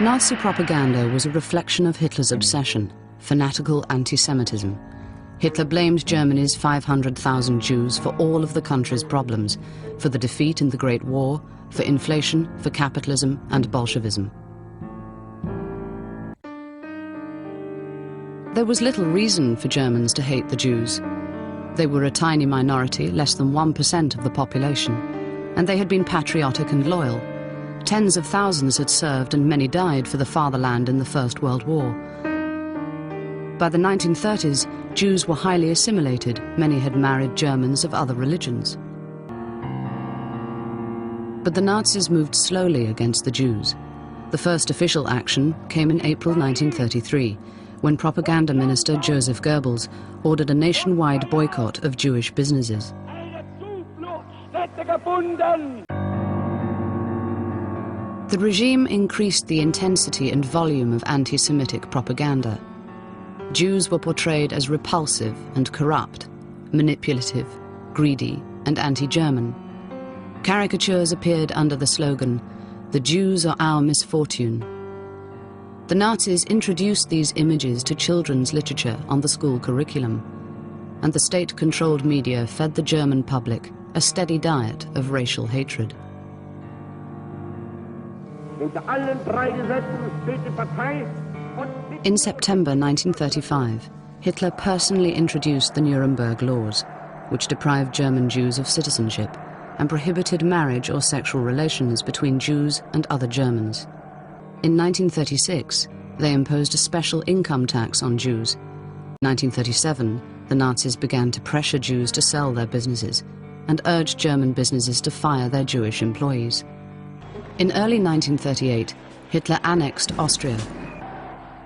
Nazi propaganda was a reflection of Hitler's obsession, fanatical anti-Semitism. Hitler blamed Germany's 500,000 Jews for all of the country's problems, for the defeat in the Great War, for inflation, for capitalism and Bolshevism. There was little reason for Germans to hate the Jews. They were a tiny minority, less than 1% of the population, and they had been patriotic and loyal. Tens of thousands had served and many died for the fatherland in the First World War. By the 1930s, Jews were highly assimilated. Many had married Germans of other religions. But the Nazis moved slowly against the Jews. The first official action came in April 1933, when propaganda minister Joseph Goebbels ordered a nationwide boycott of Jewish businesses. The regime increased the intensity and volume of anti-Semitic propaganda. Jews were portrayed as repulsive and corrupt, manipulative, greedy, and anti-German. Caricatures appeared under the slogan, "The Jews are our misfortune." The Nazis introduced these images to children's literature on the school curriculum, and the state-controlled media fed the German public a steady diet of racial hatred. In September 1935, Hitler personally introduced the Nuremberg Laws, which deprived German Jews of citizenship and prohibited marriage or sexual relations between Jews and other Germans. In 1936, they imposed a special income tax on Jews. In 1937, the Nazis began to pressure Jews to sell their businesses and urged German businesses to fire their Jewish employees. In early 1938, Hitler annexed Austria.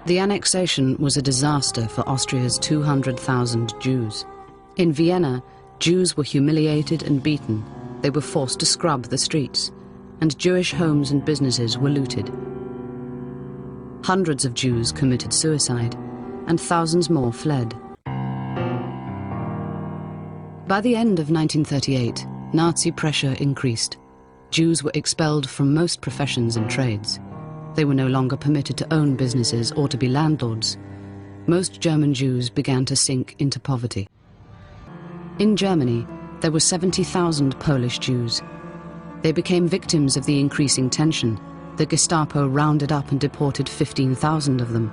The annexation was a disaster for Austria's 200,000 Jews. In Vienna, Jews were humiliated and beaten. They were forced to scrub the streets, and Jewish homes and businesses were looted. Hundreds of Jews committed suicide, and thousands more fled. By the end of 1938, Nazi pressure increased. Jews were expelled from most professions and trades. They were no longer permitted to own businesses or to be landlords. Most German Jews began to sink into poverty. In Germany, there were 70,000 Polish Jews. They became victims of the increasing tension. The Gestapo rounded up and deported 15,000 of them.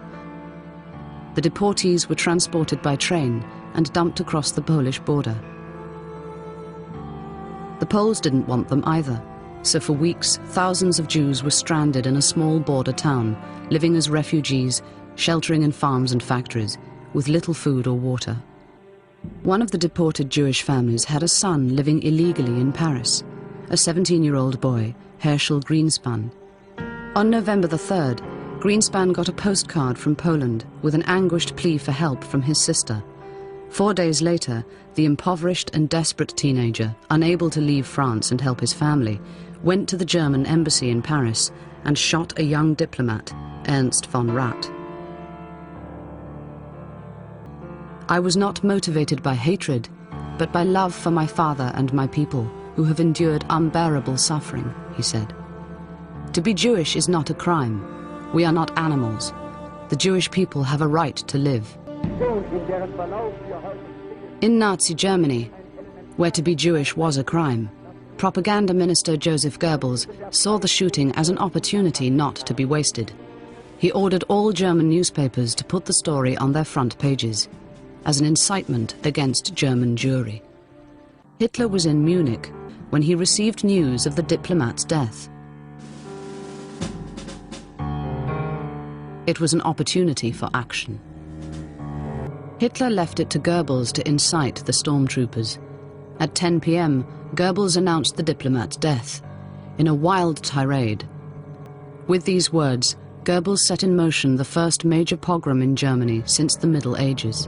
The deportees were transported by train and dumped across the Polish border. The Poles didn't want them either, so for weeks thousands of Jews were stranded in a small border town, living as refugees, sheltering in farms and factories, with little food or water. One of the deported Jewish families had a son living illegally in Paris, a 17-year-old boy, Herschel Greenspan. On November the 3rd, Greenspan got a postcard from Poland with an anguished plea for help from his sister. 4 days later, the impoverished and desperate teenager, unable to leave France and help his family, went to the German embassy in Paris and shot a young diplomat, Ernst von Rath. "I was not motivated by hatred, but by love for my father and my people, who have endured unbearable suffering," he said. "To be Jewish is not a crime. We are not animals. The Jewish people have a right to live." In Nazi Germany, where to be Jewish was a crime, propaganda minister Joseph Goebbels saw the shooting as an opportunity not to be wasted. He ordered all German newspapers to put the story on their front pages, as an incitement against German Jewry. Hitler was in Munich when he received news of the diplomat's death. It was an opportunity for action. Hitler left it to Goebbels to incite the stormtroopers. At 10 p.m., Goebbels announced the diplomat's death in a wild tirade. With these words, Goebbels set in motion the first major pogrom in Germany since the Middle Ages.